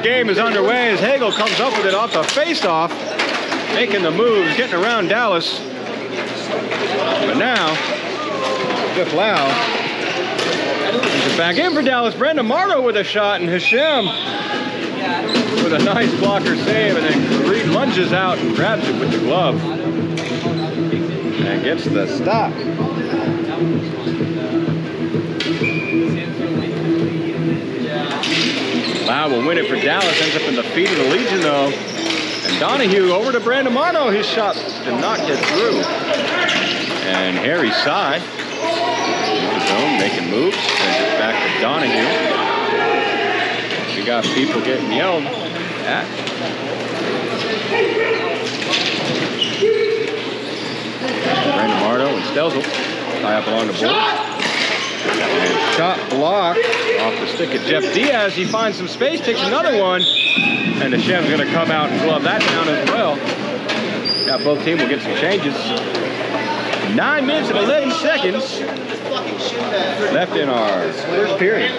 game is underway as Hagel comes up with it off the face-off, making the moves, getting around Dallas. But now, Jeff Lau brings it back in for Dallas. Brandon Marto with a shot, and Hashem with a nice blocker save, and then Reed lunges out and grabs it with the glove and gets the stop. Lau will win it for Dallas, ends up in the feet of the Legion though. And Donahue over to Brandon Marto. His shot did not get through. And Harry Sy, the zone, making moves, sends it back to Donahue. We got people getting yelled at. Brandon Marto and Stelzel tie up along the board. And shot block off the stick of Jeff Diaz. He finds some space, takes another one, and Hashem's going to come out and glove that down as well. Now both teams will get some changes. 9 minutes and 11 seconds left in our first period.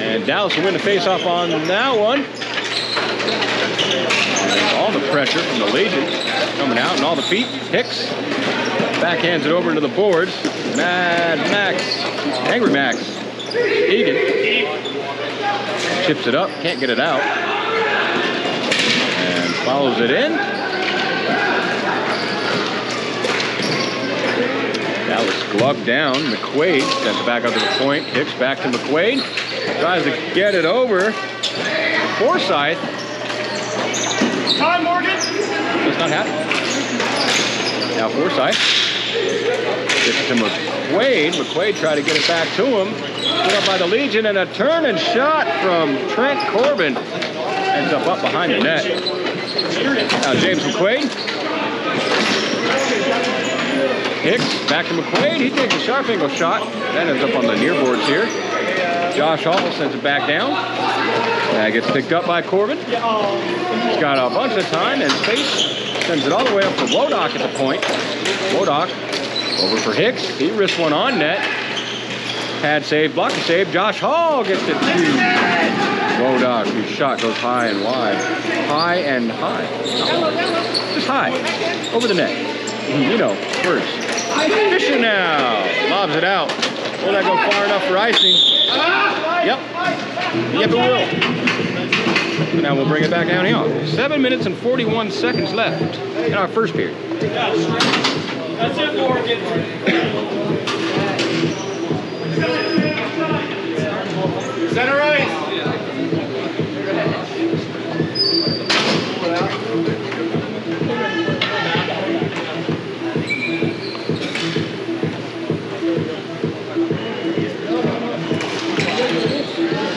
And Dallas will win the face-off on that one. And all the pressure from the Legion coming out, and all the feet. Hicks backhands it over into the boards. Mad Max, Angry Max, Egan chips it up, can't get it out, and follows it in. Dallas gloved down. McQuaid sends it back up to the point. Hicks back to McQuaid. Tries to get it over. Forsythe. Time, Morgan. Does not happen. Now Forsythe gets it to McQuaid. McQuaid tried to get it back to him. Put up by the Legion, and a turn and shot from Trent Corbin. Ends up behind the net. Now James McQuaid. Hicks back to McQuaid. He takes a sharp angle shot. That ends up on the near boards here. Josh Hall sends it back down. That gets picked up by Corbin. He's got a bunch of time and space. Sends it all the way up for Wodak at the point. Wodak over for Hicks. He risks one on net. Pad save, blocker save. Josh Hall gets it to Wodak, whose shot goes high and wide. High and high. Just high. Over the net. You know, words. Fisher now. Lobs it out. Will that go far enough for icing? Yep. Yep, it will. And now we'll bring it back down here. 7 minutes and 41 seconds left in our first period. That's it, Morgan. Center ice.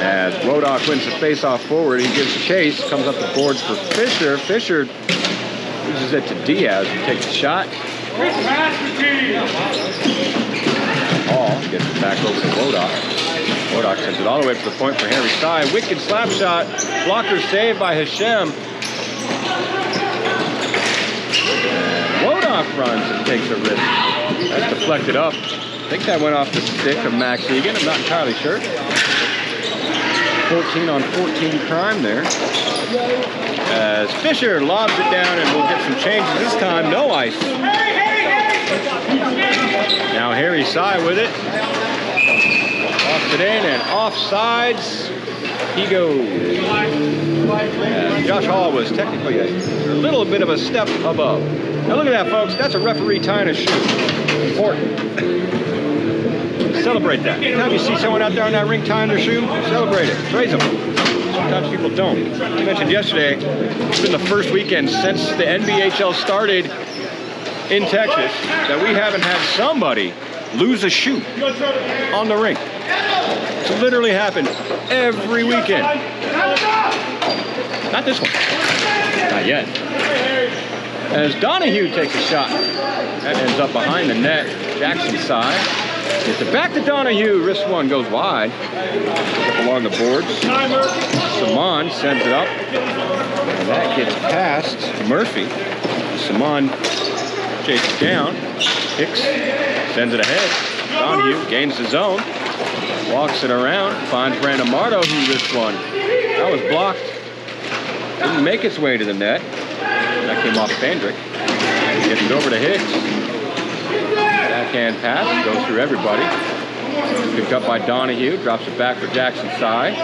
As Wodak wins the face-off forward, he gives chase, comes up the boards for Fisher. Fisher loses it to Diaz, who takes the shot. Hall gets it back over to Wodak. Wodak sends it all the way up to the point for Henry Sy. Wicked slap shot. Blocker saved by Hashem. And Wodak runs and takes a risk. That's deflected up. I think that went off the stick of Max Egan. I'm not entirely sure. 14 on 14 crime there. As Fisher lobs it down, and we'll get some changes this time. No ice. Now Harry Sy with it. Off it in and offsides. He goes. Josh Hall was technically a little bit of a step above. Now look at that, folks. That's a referee tying a shoe. Important. Celebrate that. Anytime you see someone out there on that rink tying their shoe, celebrate it. Praise them. Sometimes people don't. You mentioned yesterday, it's been the first weekend since the NBHL started in Texas that we haven't had somebody lose a shoe on the rink. It's literally happened every weekend. Not this one. Not yet. As Donahue takes a shot. That ends up behind the net. Jackson side. Gets it back to Donahue. Wrist one goes wide. Up along the boards. Saman sends it up. And that gets past Murphy. Saman chases down. Hicks sends it ahead. Donahue gains the zone. Walks it around. Finds Brandon Marto, who wrist one. That was blocked. Didn't make its way to the net. That came off Fandrick. Gets it over to Hicks. Backhand pass, goes through everybody. Picked up by Donahue, drops it back for Jackson Sy.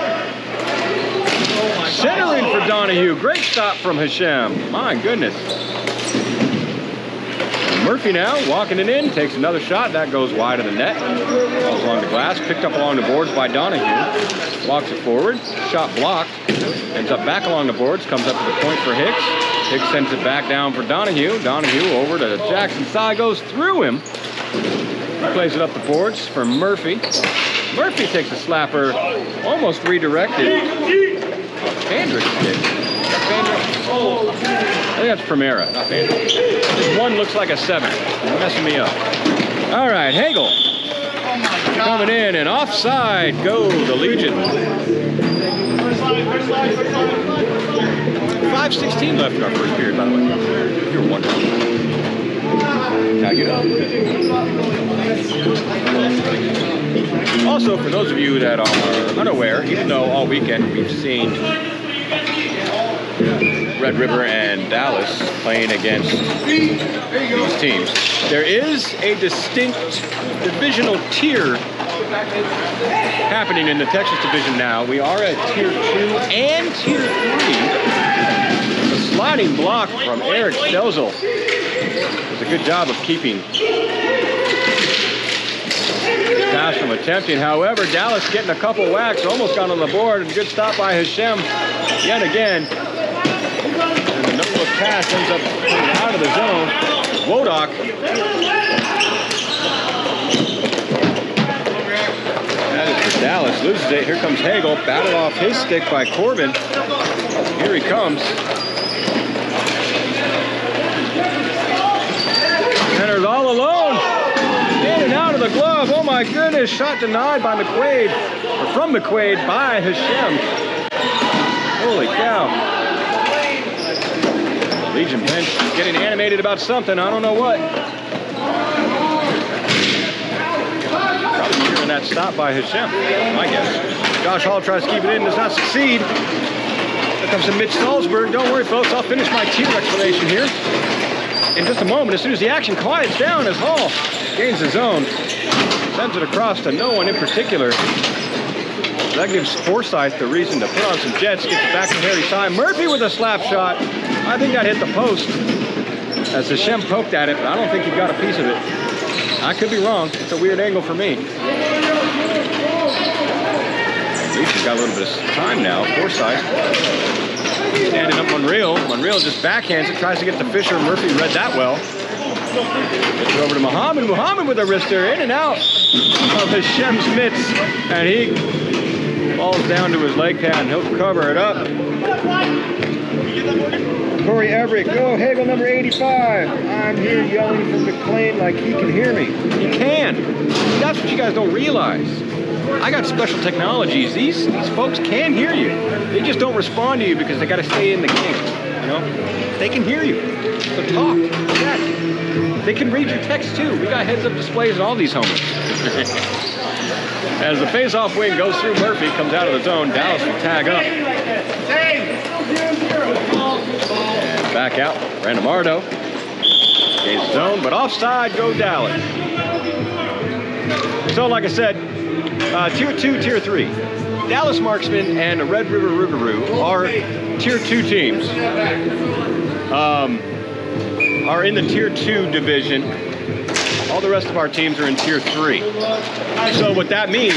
Centering for Donahue, great stop from Hashem. My goodness. Murphy now, walking it in, takes another shot, that goes wide of the net. Falls along the glass, picked up along the boards by Donahue. Walks it forward, shot blocked. Ends up back along the boards, comes up to the point for Hicks. Hicks sends it back down for Donahue. Donahue over to Jackson Sy, goes through him. He plays it up the boards for Murphy. Murphy takes a slapper, almost redirected. Fandrick's kick. I think that's Primera, not Fandrick. This one looks like a 7. You're messing me up. All right, Hagel. Coming in and offside. Go the Legion. 5:16 left in our first period, by the way. If you were wondering. Tag it up. Also, for those of you that are unaware, even though all weekend we've seen Red River and Dallas playing against these teams, there is a distinct divisional tier happening in the Texas division now. We are at Tier 2 and Tier 3. A sliding block from Eric Stelzel. Does a good job of keeping pass from attempting. However, Dallas getting a couple whacks, almost got on the board, and good stop by Hashem yet again. And the no-look pass ends up out of the zone. Wodak. That is for Dallas. Loses it. Here comes Hagel. Batted off his stick by Corbin. Here he comes. Centers all alone. In and out of the glove. Oh my goodness. Shot denied by McQuaid. Or from McQuaid by Hashem. Holy cow. Legion bench is getting animated about something. I don't know what. Probably hearing that stop by Hashem, I guess. Josh Hall tries to keep it in, does not succeed. Here comes to Mitch Salzberg. Don't worry, folks. I'll finish my tier explanation here in just a moment. As soon as the action quiets down as Hall gains the zone, sends it across to no one in particular. That gives Forsyth the reason to put on some jets. Gets it back to Harry Sy. Murphy with a slap shot. I think that hit the post as Hashem poked at it, but I don't think he got a piece of it. I could be wrong. It's a weird angle for me. At least he's got a little bit of time now. Forsyth standing up Monreal. Monreal just backhands it, tries to get to Fisher. Murphy read that well. Gets it over to Muhammad. Muhammad with a wrister in and out of Hashem's mitts. And he falls down to his leg pad and he'll cover it up. Corey Everett, go Hagel number 85. I'm here yelling from McLean like he can hear me. He can. That's what you guys don't realize. I got special technologies. These folks can hear you. They just don't respond to you because they got to stay in the game. You know, they can hear you. So talk. Check. They can read your text too. We got heads-up displays in all these homes. As the face-off wing goes through Murphy, comes out of the zone. Dallas will tag up. And back out. Brandon Mardo. Gains the zone, but offside, go Dallas. So like I said, Tier 2, Tier 3. Dallas Marksmen and the Red River Rougarou are Tier 2 teams. Are in the Tier 2 division. All the rest of our teams are in Tier 3. So what that means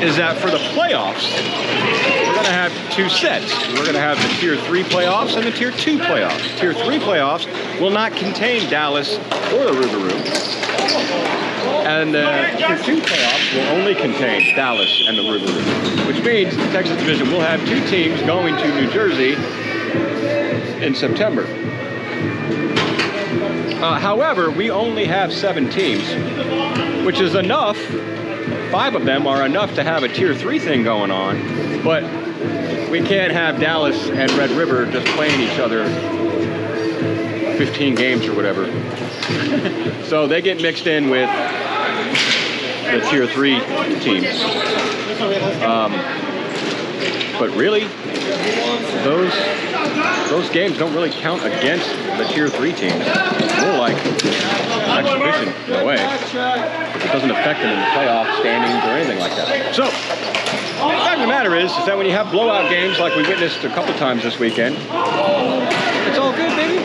is that for the playoffs, we're going to have two sets. We're going to have the Tier 3 playoffs and the Tier 2 playoffs. Tier 3 playoffs will not contain Dallas or the Rougarou. And the Tier 2 playoffs will only contain Dallas and the Rougarou. Which means the Texas division will have two teams going to New Jersey in September. However, we only have 7 teams, which is enough. 5 of them are enough to have a Tier 3 thing going on, but we can't have Dallas and Red River just playing each other 15 games or whatever. So they get mixed in with the Tier 3 teams. But really, those games don't really count against the Tier 3 teams. It's more like exhibition in a way. It doesn't affect them in the playoff standings or anything like that. So, the fact of the matter is that when you have blowout games like we witnessed a couple times this weekend, it's all good, baby.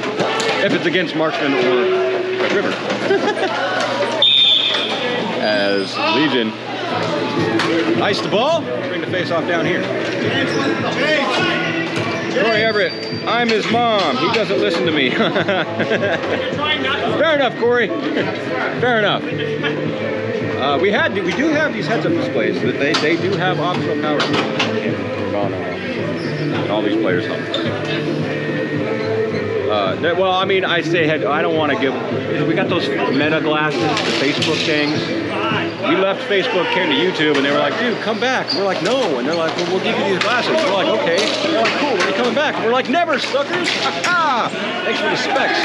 If it's against Marksmen or Red River. As Legion ice the ball, bring the face off down here. Corey Everett, I'm his mom. He doesn't listen to me. Fair enough, Corey. Fair enough. We do have these heads-up displays. They do have optional power. And all these players help. Well, I mean, I say head. I don't want to give. We got those Meta glasses, the Facebook things. We left Facebook, came to YouTube, and they were like, dude, come back. And we're like, no. And they're like, well, we'll give you these glasses. And we're like, okay. And they're like, cool, when are you coming back? And we're like, never, suckers. Thanks for the specs.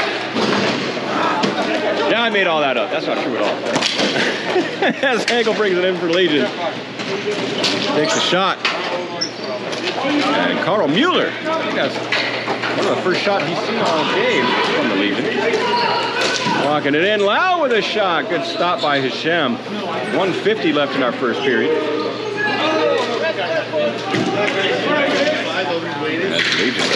Yeah, I made all that up. That's not true at all. As Hagel brings it in for Legion. Takes a shot. And Carl Mueller. That's one of the first shots he's seen all game from the Legion. Walking it in. Lau with a shot. Good stop by Hashem. 1:50 left in our first period. That's Legion.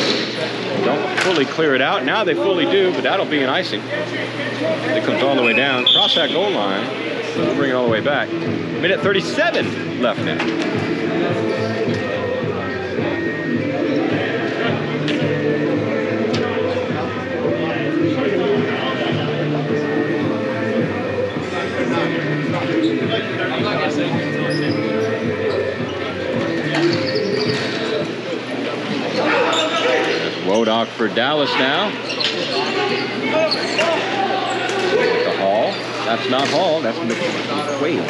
Don't fully clear it out. Now they fully do, but that'll be an icing. It comes all the way down. Cross that goal line. We'll bring it all the way back. Minute 37 left now. Wodock for Dallas now. The Hall. That's not Hall. That's McQuaid.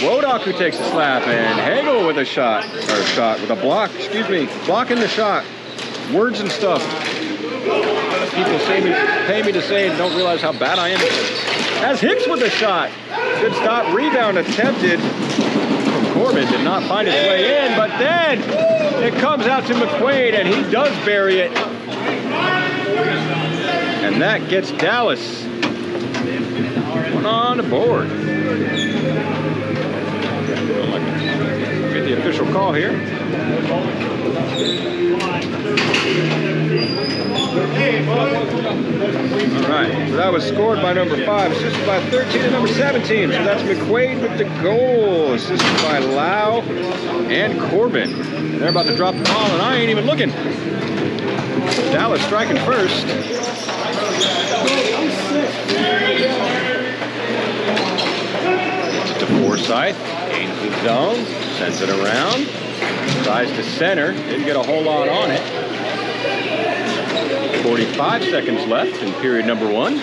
Wodock who takes a slap, and Hagel with a shot, or shot with a block. Excuse me, blocking the shot. Words and stuff. People pay me to say and don't realize how bad I am. As Hicks with a shot. Good stop, rebound attempted from Corbin. Did not find his way in, but then it comes out to McQuaid, and he does bury it. And that gets Dallas one on the board. Get the official call here. All right, so that was scored by number 5, assisted by 13 and number 17. So that's McQuaid with the goal, assisted by Lau and Corbin. And they're about to drop the ball, and I ain't even looking. Dallas striking first. To Forsyth, gains the zone, sends it around, tries to center, didn't get a whole lot on it. 45 seconds left in period number 1.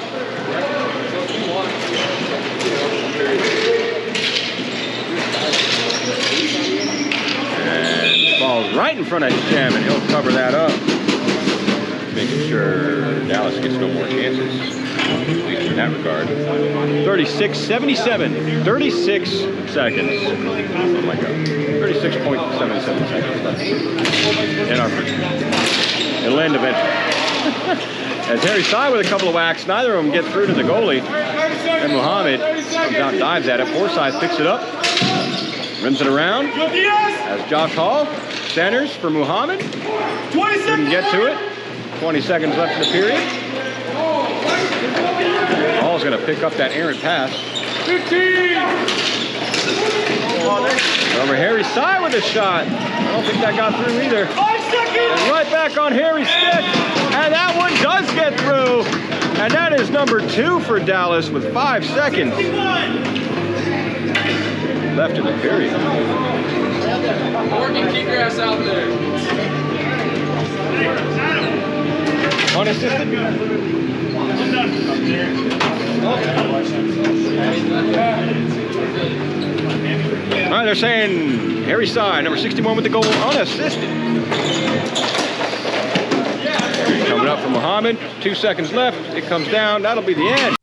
And falls right in front of Hashem, and he'll cover that up. Making sure Dallas gets no more chances, at least in that regard. 36-77, 36 seconds. Oh my God. 36.77 seconds left in our first period. It'll end eventually. As Harry Sy with a couple of whacks, neither of them get through to the goalie. And Muhammad comes out and dives at it. Forsyth picks it up, rims it around. As Josh Hall centers for Muhammad. Couldn't get to it. 20 seconds left in the period. Hall's going to pick up that errant pass. 15! Over Harry Sy with a shot. I don't think that got through either. 5 seconds! And right back on Harry's stick. And that one does get through. And that is number 2 for Dallas with 5 seconds left in the period. Morgan, keep your ass out there. Unassisted. All right, they're saying Harry Sy, number 61 with the goal, unassisted. Coming up from Muhammad, 2 seconds left. It comes down. That'll be the end.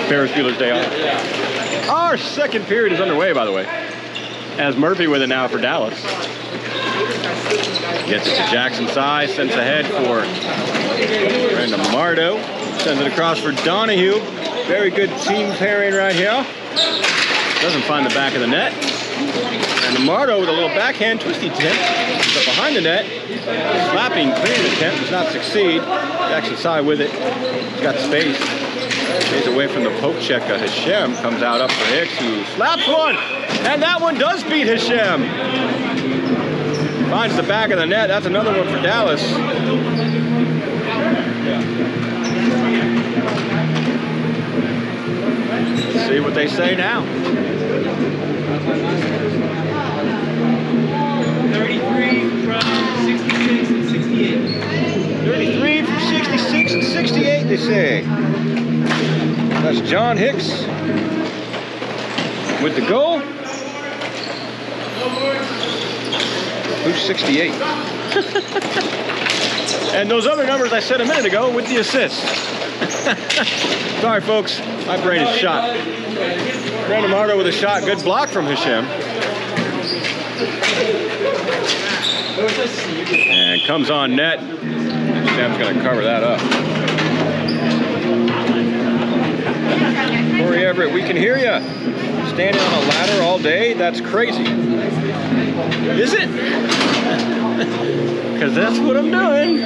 Ferris Bueller's Day Off. Our second period is underway, by the way. As Murphy with it now for Dallas. Gets it to Jackson Sy, sends ahead for Brandon Mardo. Sends it across for Donahue. Very good team pairing right here. Doesn't find the back of the net. And Mardo with a little backhand twisty tip. But behind the net, slapping clearing attempt does not succeed. Jackson Sy with it. He's got space. Stays away from the poke check. Hashem comes out up for Hicks, who slaps one. And that one does beat Hashem. Finds the back of the net. That's another one for Dallas. Let's see what they say now. 33 from 66 and 68. 33 from 66 and 68, they say. That's John Hicks with the goal. Who's 68? And those other numbers I said a minute ago with the assists. Sorry, folks. My brain is shot. Brandon Mardo with a shot. Good block from Hashem. And comes on net. Hashem's going to cover that up. Corey Everett, we can hear you. Standing on a ladder all day? That's crazy. Is it? Because that's what I'm doing.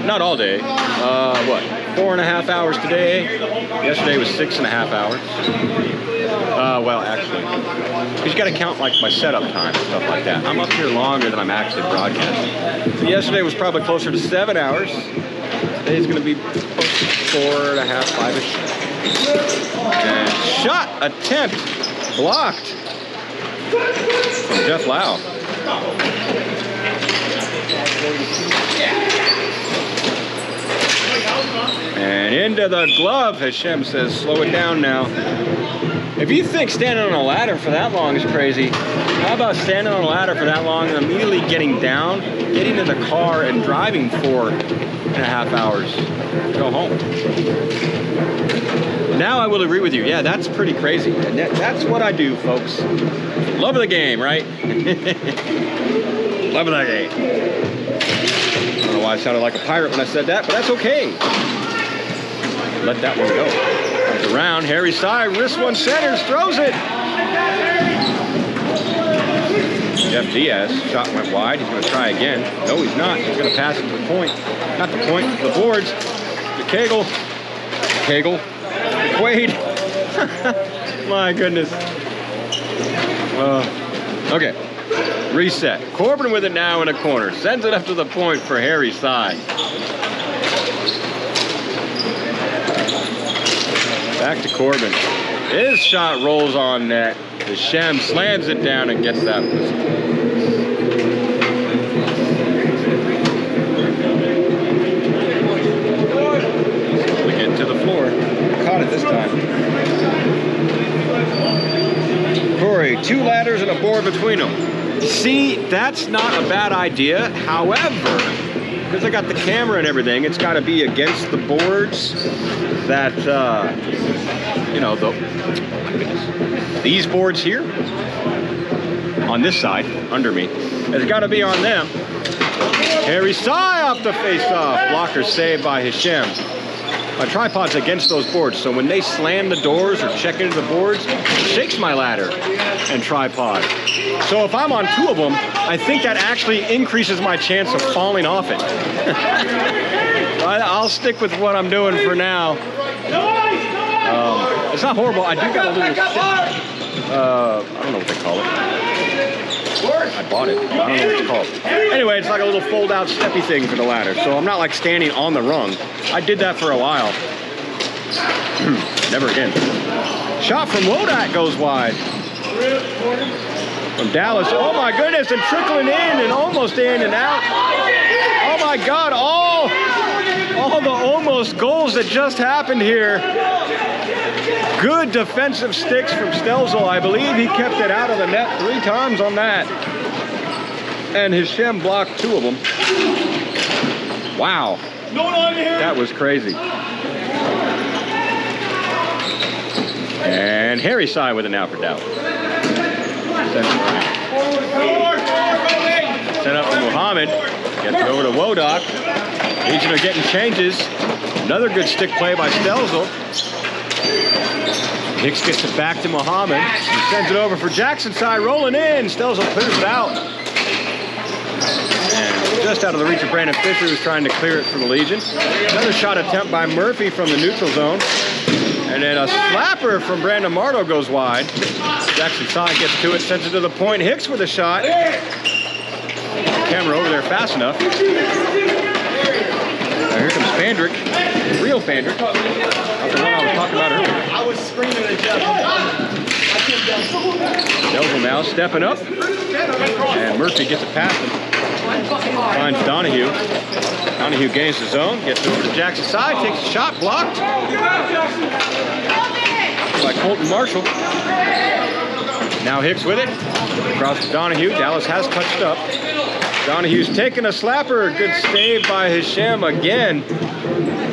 Not all day. What? 4.5 hours today. Yesterday was 6.5 hours. Well, actually, because you got to count like my setup time and stuff like that. I'm up here longer than I'm actually broadcasting. So yesterday was probably closer to 7 hours. Today's going to be 4.5, 5-ish. And shot attempt blocked from Jeff Lau. And into the glove. Hashem says, slow it down now. If you think standing on a ladder for that long is crazy, how about standing on a ladder for that long and immediately getting down, getting in the car and driving 4.5 hours to go home? Now I will agree with you. Yeah, that's pretty crazy. And that's what I do, folks. Love of the game, right? Love of the game. I don't know why I sounded like a pirate when I said that, but that's okay. Let that one go. Comes around, Harry Sy, wrist one, centers, throws it. Jeff Diaz, shot went wide. He's going to try again. No, he's not. He's going to pass it to the point. Not the point, the boards. The Kegel. Quaid. My goodness. Okay. Reset. Corbin with it now in a corner. Sends it up to the point for Harry Sy. Back to Corbin. His shot rolls on net. Hashem slams it down and gets that whistle. We get to the floor. Caught it this time. Corey, 2 ladders and a board between them. See, that's not a bad idea. However, because I got the camera and everything, it's got to be against the boards that, you know, these boards here on this side, under me, it's got to be on them. Harry Sy off the face-off. Blocker saved by Hashem. My tripod's against those boards, so when they slam the doors or check into the boards, it shakes my ladder and tripod. So if I'm on 2 of them, I think that actually increases my chance of falling off it. I'll stick with what I'm doing for now. It's not horrible. I do got a little, I don't know what they call it. I bought it. I don't know what it's called. Anyway, it's like a little fold-out steppy thing for the ladder. So I'm not like standing on the rung. I did that for a while. Never again. Shot from Wodak goes wide. From Dallas. Oh my goodness, and trickling in and almost in and out. Oh my God, all the almost goals that just happened here. Good defensive sticks from Stelzel. I believe he kept it out of the net 3 times on that. And Hashem blocked 2 of them. Wow. That was crazy. And Harry Sy with it now for Dallas. Sent up to Muhammad. Gets it over to Wodak. Legion are getting changes. Another good stick play by Stelzel. Hicks gets it back to Muhammad. He sends it over for Jackson Sy, rolling in. Stelzel clears it out. And just out of the reach of Brandon Fisher, who's trying to clear it for the Legion. Another shot attempt by Murphy from the neutral zone. And then a slapper from Brandon Mardo goes wide. Jackson Sy gets to it, sends it to the point. Hicks with a shot. Camera over there fast enough. Now here comes Fandrick. Real Fandrick. Not the one I was talking about earlier. I was screaming at Jeff. Stelzel now stepping up. And Murphy gets it past him. Finds Donahue. Donahue gains the zone. Gets over to Jackson Sy. Takes a shot. Blocked by Colton Marshall. Now Hicks with it. Across to Donahue. Dallas has touched up. Donahue's taking a slapper. Good save by Hashem again.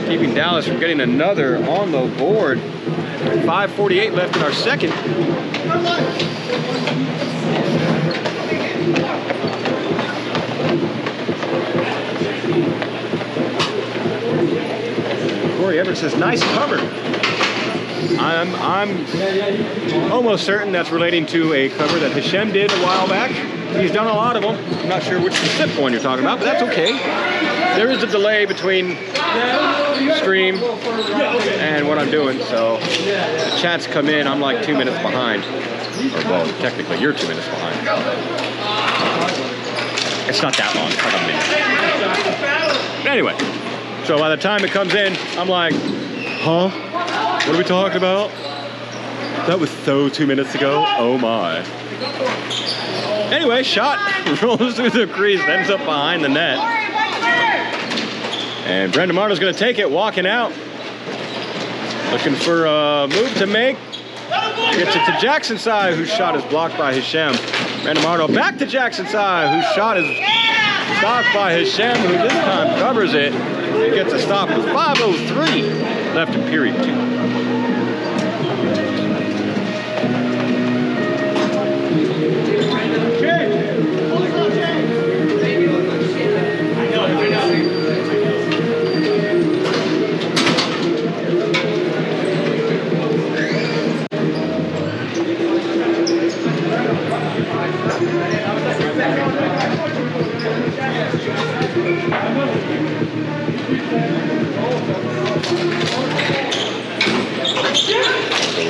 Keeping Dallas from getting another on the board. 5:48 left in our second. Corey Everett says, nice cover. I'm almost certain that's relating to a cover that Hashem did a while back. He's done a lot of them. I'm not sure which specific one you're talking about, but that's okay. There is a delay between stream and what I'm doing, so the chats come in. I'm like 2 minutes behind. Or, well, technically, you're 2 minutes behind. It's not that long. It's like a minute. Anyway, so by the time it comes in, I'm like, huh? What are we talking about? That was so 2 minutes ago. Oh my. Anyway, shot rolls through the crease, ends up behind the net. And Brendan Mardo's going to take it, walking out. Looking for a move to make. Gets it to Jackson Sy, whose shot is blocked by Hashem. Brendan Mardo back to Jackson Sy, whose shot is stopped by Hashem, who this time covers it and gets a stop with 5:03 left in period 2.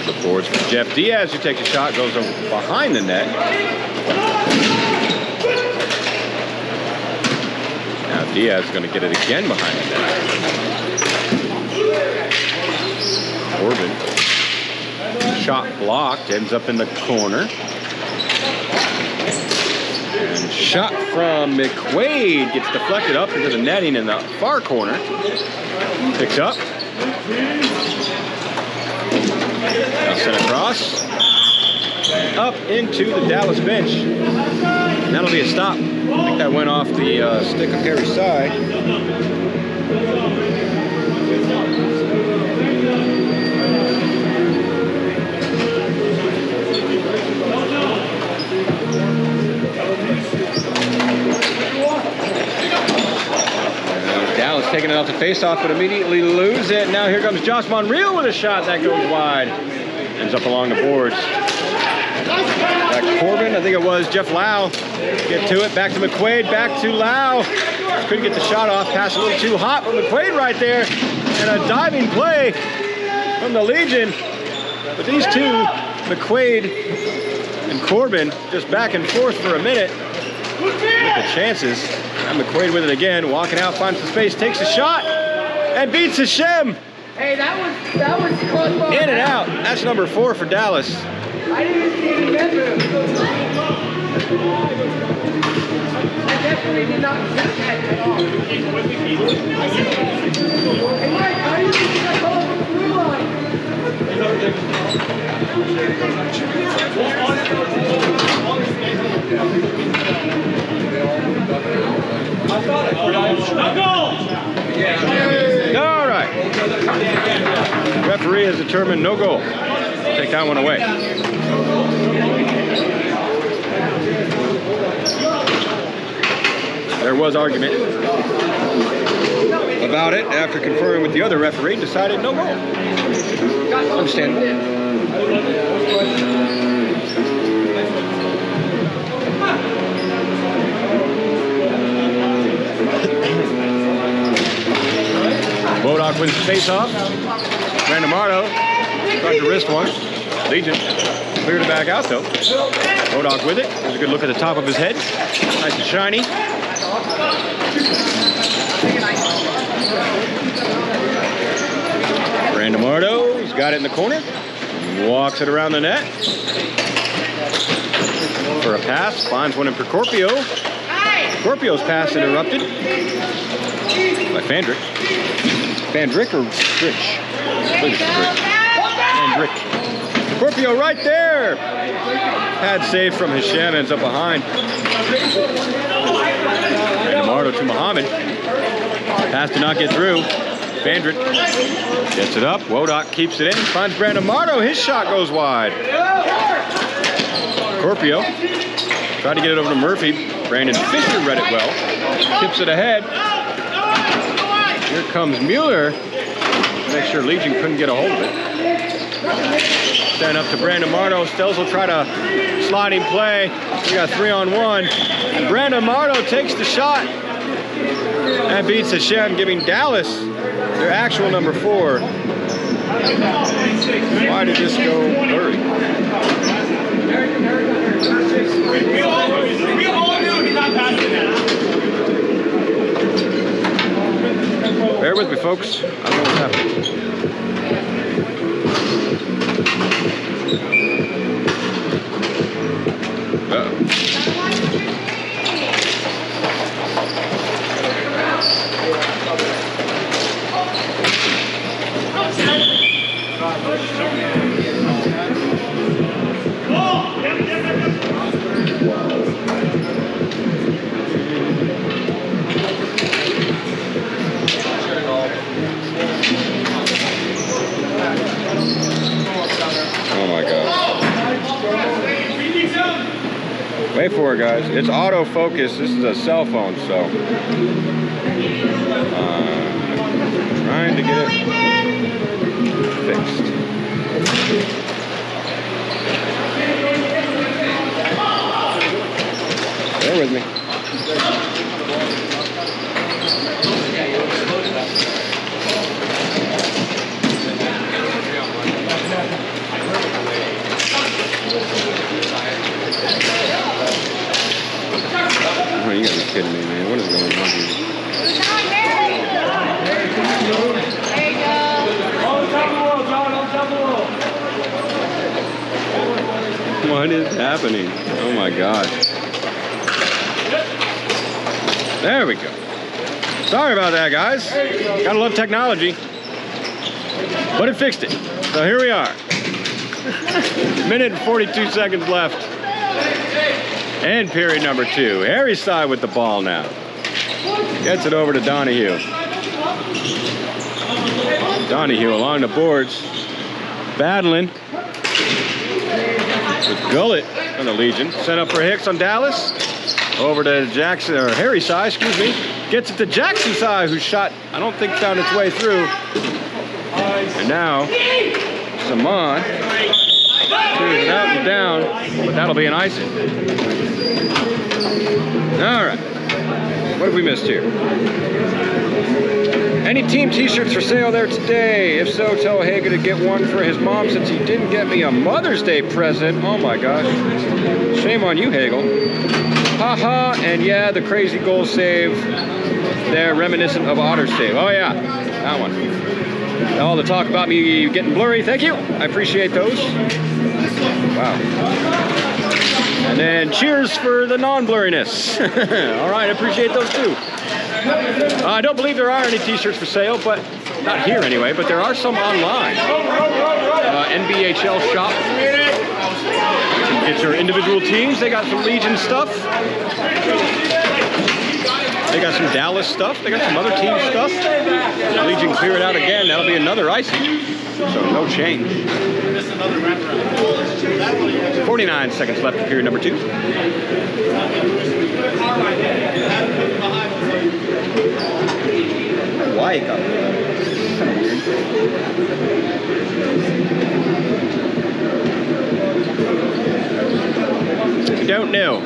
The boards for Jeff Diaz, who takes a shot, goes over behind the net. Now Diaz is going to get it again behind the net. Corbin, shot blocked, ends up in the corner. And shot from McQuaid gets deflected up into the netting in the far corner. Picks up. Now sent across. Up into the Dallas bench. That'll be a stop. I think that went off the stick of Harry Sy. Dallas taking it off the face-off, but immediately lose it. Now here comes Josh Monreal with a shot that goes wide. Ends up along the boards. Back to Corbin, I think it was Jeff Lau. Get to it, back to McQuaid, back to Lau. Couldn't get the shot off, pass a little too hot, but McQuaid right there. And a diving play from the Legion. But these two, McQuaid and Corbin, just back and forth for a minute with the chances. And McQuaid with it again, walking out, finds the space, takes a shot, and beats Hashem. Hey, that was crossbar. In and out. That's number 4 for Dallas. I didn't even see any bedroom. I definitely did not see that at all. Hey, Mike, how do you think you got called from the blue line? All right. Referee has determined no goal. Take that one away. There was argument about it after conferring with the other referee, decided no goal. Understandable. Wodak wins the face-off. Brandon Mardo tried to wrist one. Legion cleared it back out though. Wodak with it. There's a good look at the top of his head. Nice and shiny. Brandon Mardo, he's got it in the corner. Walks it around the net. For a pass, finds one in Procorpio. Procorpio's pass interrupted by Fandrick. Fandrick or Rich? Fandrick. Procorpio right there. Pad save from Hashem, ends up behind. Mardo to Muhammad. Pass did not get through. Fandrick gets it up. Wodak keeps it in. Finds Brandon Mardo. His shot goes wide. Procorpio tried to get it over to Murphy. Brandon Fisher read it well. Tips it ahead. Here comes Mueller. Make sure Legion couldn't get a hold of it. Stand up to Brandon Mardo. Stelz will try to sliding play. We got 3-on-1. Brandon Mardo takes the shot. That beats Hashem, giving Dallas their actual number 4. Why did this go blurry? We all knew he's not passing that. Bear with me, folks. I don't know what's happening. Uh-oh. Oh my gosh. Wait for it, guys. It's autofocus. This is a cell phone, so trying to get it fixed. Bear with me. Oh, you gotta be kidding me, man. What is going on here? There you go. What is happening? Oh my gosh. There we go. Sorry about that, guys. Gotta love technology. But it fixed it. So here we are. Minute and 42 seconds left. And period number 2. Harry's side with the ball now. Gets it over to Donahue. Donahue along the boards. Battling. With Gullet on the Legion. Sent up for Hicks on Dallas. Over to Jackson, or Harry's side, excuse me. Gets it to Jackson's side, whose shot, I don't think, found its way through. And now, Saman clears it out and down, but that'll be an icing. All right. What have we missed here? Any team t-shirts for sale there today? If so, tell Hager to get one for his mom since he didn't get me a Mother's Day present. Oh my gosh. Shame on you, Hagel. Haha, and yeah, the crazy goal save. They're reminiscent of Otter's save. Oh yeah, that one. All the talk about me getting blurry, thank you. I appreciate those. Wow. And then cheers for the non-blurriness. All right, I appreciate those too. I don't believe there are any t-shirts for sale, but not here anyway, but there are some online. NBHL shop. Get your individual teams. They got some Legion stuff. They got some Dallas stuff. They got some other team stuff. Legion clear it out again. That'll be another icy. So no change. 49 seconds left of period number 2. Why it got I don't know.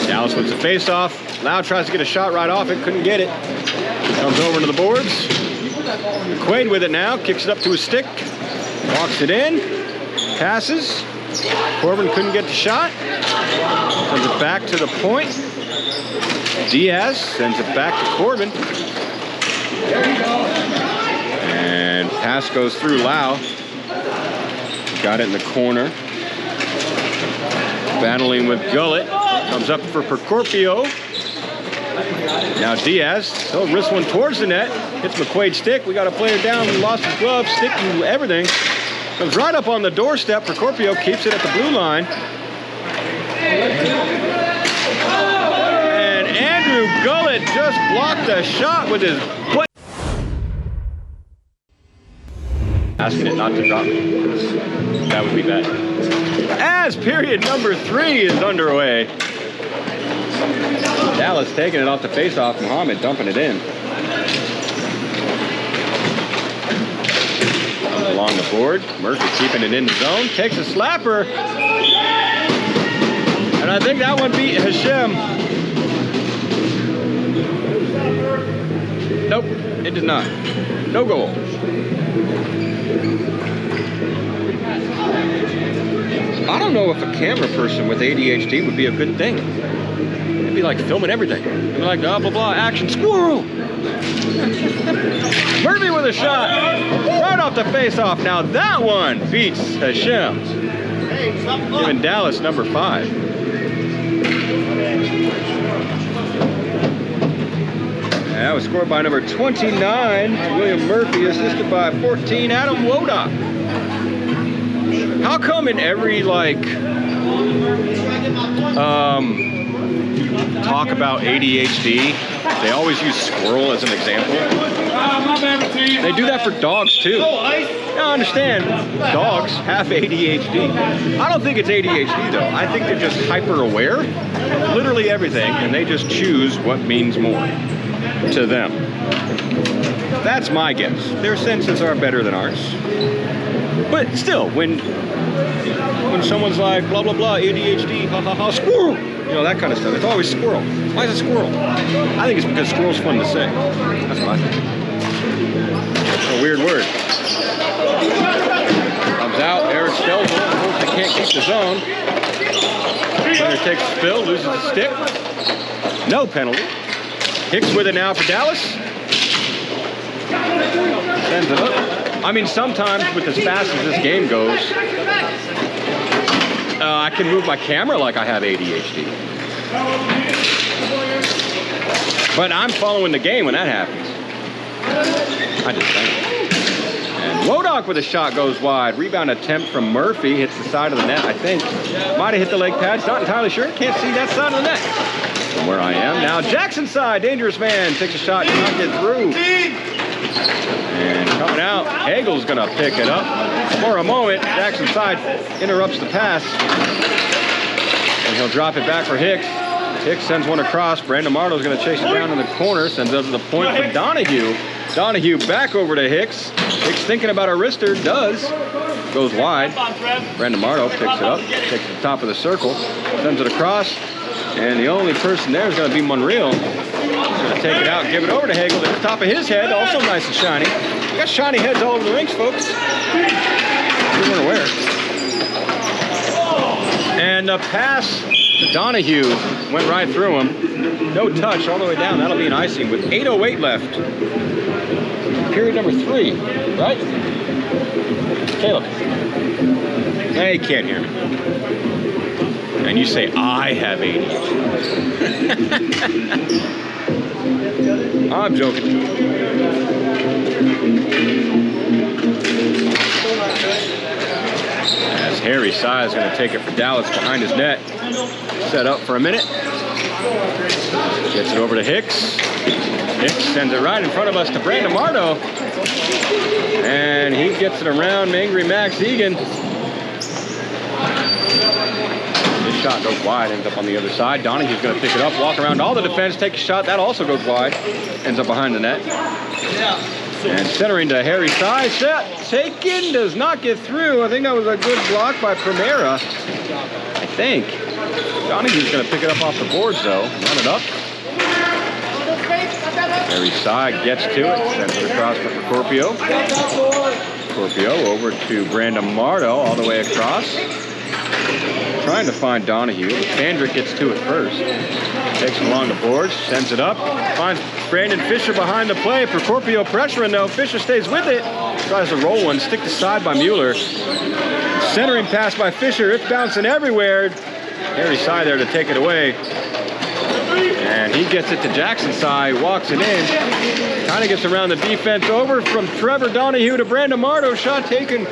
Dallas wins the face-off. Lau tries to get a shot right off it, couldn't get it. Comes over to the boards. McQuaid with it now, kicks it up to his stick. Walks it in. Passes. Corbin couldn't get the shot. Sends it back to the point. Diaz sends it back to Corbin. And pass goes through Lau. Got it in the corner. Battling with Gullett. Comes up for Procorpio. Now Diaz, he'll wrist one towards the net. Hits McQuaid's stick. We got a player down who lost his glove, stick and everything. Comes right up on the doorstep. Procorpio keeps it at the blue line. And Andrew Gullett just blocked a shot with his foot. Asking it not to drop me. That would be bad. As period number 3 is underway. Dallas taking it off the face-off. Muhammad dumping it in. Along the board. Murphy keeping it in the zone. Takes a slapper. And I think that one beat Hashem. Nope, it did not. No goal. I don't know if a camera person with ADHD would be a good thing. It'd be like filming everything. It'd be like blah, blah, blah, action, squirrel. Murphy with a shot. Right off the face-off. Now that one beats Hashem. Giving Dallas number 5. That was scored by number 29, William Murphy, assisted by 14, Adam Wodak. How come in every, like, talk about ADHD, they always use squirrel as an example? They do that for dogs, too. Now, I understand dogs have ADHD. I don't think it's ADHD, though. I think they're just hyper-aware of literally everything, and they just choose what means more to them. That's my guess. Their senses are better than ours. But still, when someone's like, blah, blah, blah, ADHD, ha, ha, ha, squirrel, you know, that kind of stuff. It's always squirrel. Why is it squirrel? I think it's because squirrel's fun to say. That's what I think. It's a weird word. Comes out, Eric Stelzel, unfortunately can't keep the zone. Player takes a spill, loses the stick. No penalty. Hicks with it now for Dallas. Sends it up. I mean, sometimes with as fast as this game goes, I can move my camera like I have ADHD. But I'm following the game when that happens. I just think. And Wodak with a shot goes wide. Rebound attempt from Murphy. Hits the side of the net, I think. Might have hit the leg pads. Not entirely sure. Can't see that side of the net. From where I am. Now Jackson side. Dangerous man. Takes a shot. Cannot get through. And coming out, Hagel's going to pick it up. For a moment, Jackson side interrupts the pass. And he'll drop it back for Hicks. Hicks sends one across. Brandon Marlowe's going to chase it down in the corner. Sends it up to the point for Donahue. Donahue back over to Hicks. Hicks thinking about a wrister. Does. Goes wide. Brandon Marlowe picks it up. Takes it to the top of the circle. Sends it across. And the only person there is going to be Monreal. He's going to take it out and give it over to Hagel. At the top of his head, also nice and shiny. We got shiny heads all over the rinks, folks. You weren't aware. And the pass to Donahue went right through him. no touch all the way down. That'll be an icing with 8:08 left. Period number 3, right? Caleb. Hey, you can't hear me. And you say, I have ADHD. I'm joking. As Harry Sy is going to take it for Dallas behind his net. Set up for a minute. Gets it over to Hicks. Hicks sends it right in front of us to Brandon Mardo. And he gets it around angry Max Egan. This shot goes wide, ends up on the other side. Donahue's going to pick it up, walk around all the defense, take a shot. That also goes wide. Ends up behind the net. And centering to Harry Sy. Set. Taken. Does not get through. I think that was a good block by Primera. I think. Donahue's going to pick it up off the boards, though. Run it up. Harry Sy gets to it. Sends it across for Corpio. Corpio over to Brandon Mardo all the way across. Trying to find Donahue. Fandrick gets to it first. Takes him along the boards, sends it up. Finds Brandon Fisher behind the play. Procopio pressuring though. Fisher stays with it. Tries to roll one, stick to side by Mueller. Centering pass by Fisher. It's bouncing everywhere. Harry Sy there to take it away. And he gets it to Jackson Sy. Walks it in. Kind of gets around the defense. Over from Trevor Donahue to Brandon Mardo. Shot taken.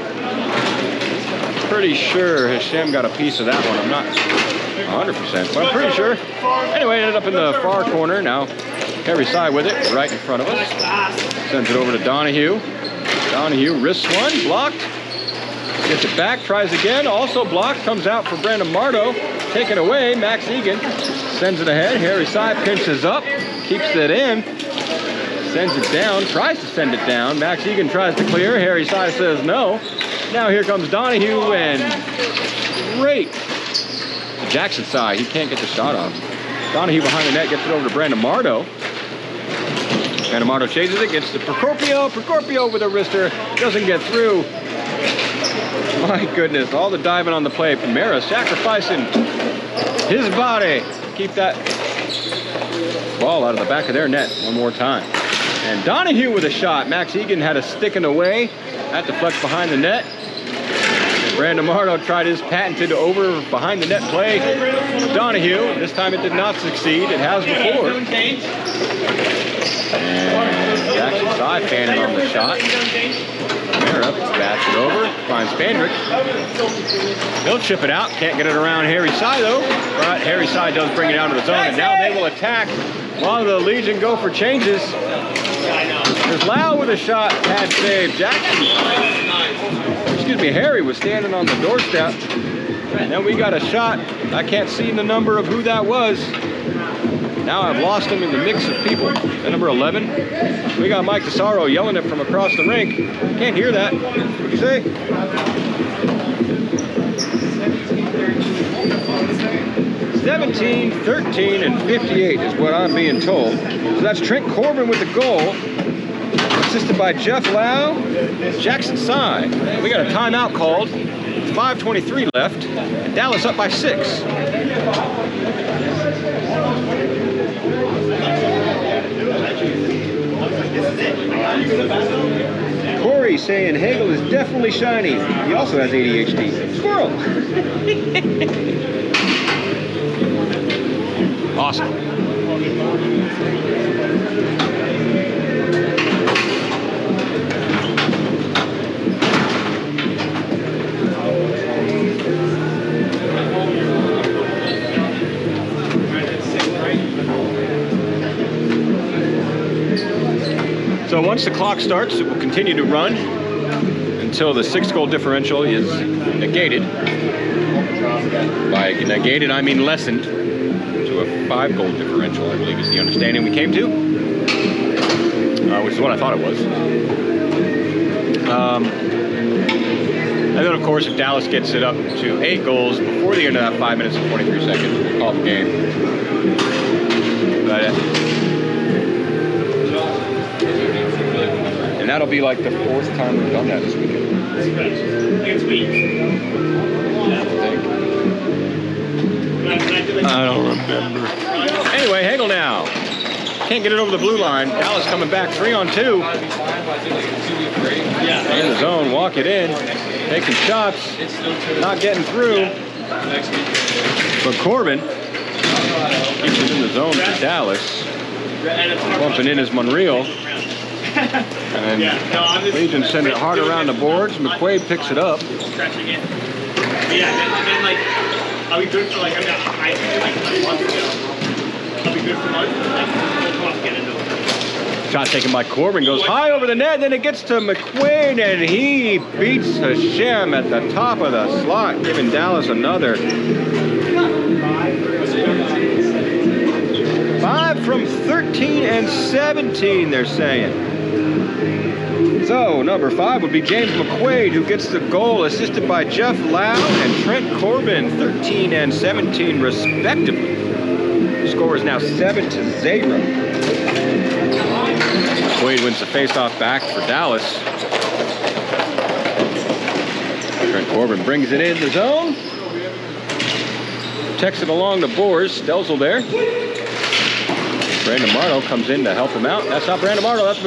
Pretty sure Hashem got a piece of that one. I'm not 100%, but I'm pretty sure. Anyway, ended up in the far corner. Now Harry Sy with it right in front of us. Sends it over to Donahue. Donahue risks one, blocked. Gets it back, tries again, also blocked. Comes out for Brandon Mardo. Taken away, Max Egan. Sends it ahead. Harry Sy pinches up, keeps it in. Sends it down, tries to send it down. Max Egan tries to clear. Harry Sy says no. Now here comes Donahue and great Jackson Sy. He can't get the shot off. Donahue behind the net gets it over to Brandon Mardo. Brandon Mardo chases it, gets to Procopio. Procopio with a wrister, doesn't get through. My goodness, all the diving on the play. Primera sacrificing his body to keep that ball out of the back of their net one more time. And Donahue with a shot. Max Egan had a stick in the way. That deflects behind the net. Brandon Mardo tried his patented over behind the net play. Donahue, this time it did not succeed. It has before. And Jackson Sy fanning on the shot. Primera bats it over, finds Fandrick. He'll chip it out, can't get it around Harry Sy though. But Harry Sy does bring it out of the zone, and now they will attack while the Legion go for changes. There's Lau with a shot, pad save. Harry was standing on the doorstep. And then we got a shot. I can't see the number of who that was. Now I've lost him in the mix of people. The number 11. We got Mike Tesaro yelling it from across the rink. Can't hear that. What'd you say? 17, 13, and 58 is what I'm being told. So that's Trent Corbin with the goal. Assisted by Jeff Lau, Jackson Sy. We got a timeout called. 5:23 left. And Dallas up by 6. Corey saying Hagel is definitely shiny. He also has ADHD. Squirrel. Awesome. So once the clock starts, it will continue to run until the 6-goal differential is negated. By negated, I mean lessened to a 5-goal differential, I believe is the understanding we came to, which is what I thought it was. And then, of course, if Dallas gets it up to 8 goals before the end of that 5 minutes and 23 seconds, we'll call the game. But, and that'll be like the 4th time we've done that this weekend. Next week. I don't remember. Anyway, Hagel now. can't get it over the blue line. Dallas coming back 3-on-2. In the zone, walk it in. Taking shots, not getting through. But Corbin keeps it in the zone for Dallas. Bumping in is Monreal. And Legion send it hard around the boards. McQuaid picks it up. Stretching it. Yeah, and then like, I'll be good for like, I feel like a month ago. I'll be good for months, but like, we'll come up and get into it. Shot taken by Corbin, goes high over the net, then it gets to McQuaid, and he beats Hashem at the top of the slot, giving Dallas another. 5 from 13 and 17, they're saying. So, number 5 would be James McQuaid, who gets the goal, assisted by Jeff Lau and Trent Corbin, 13 and 17 respectively. The score is now 7-0. McQuaid wins the faceoff back for Dallas. Trent Corbin brings it in the zone. Protects it along the boards. Stelzel there. Brandon Marto comes in to help him out. That's not Brandon Marto. That's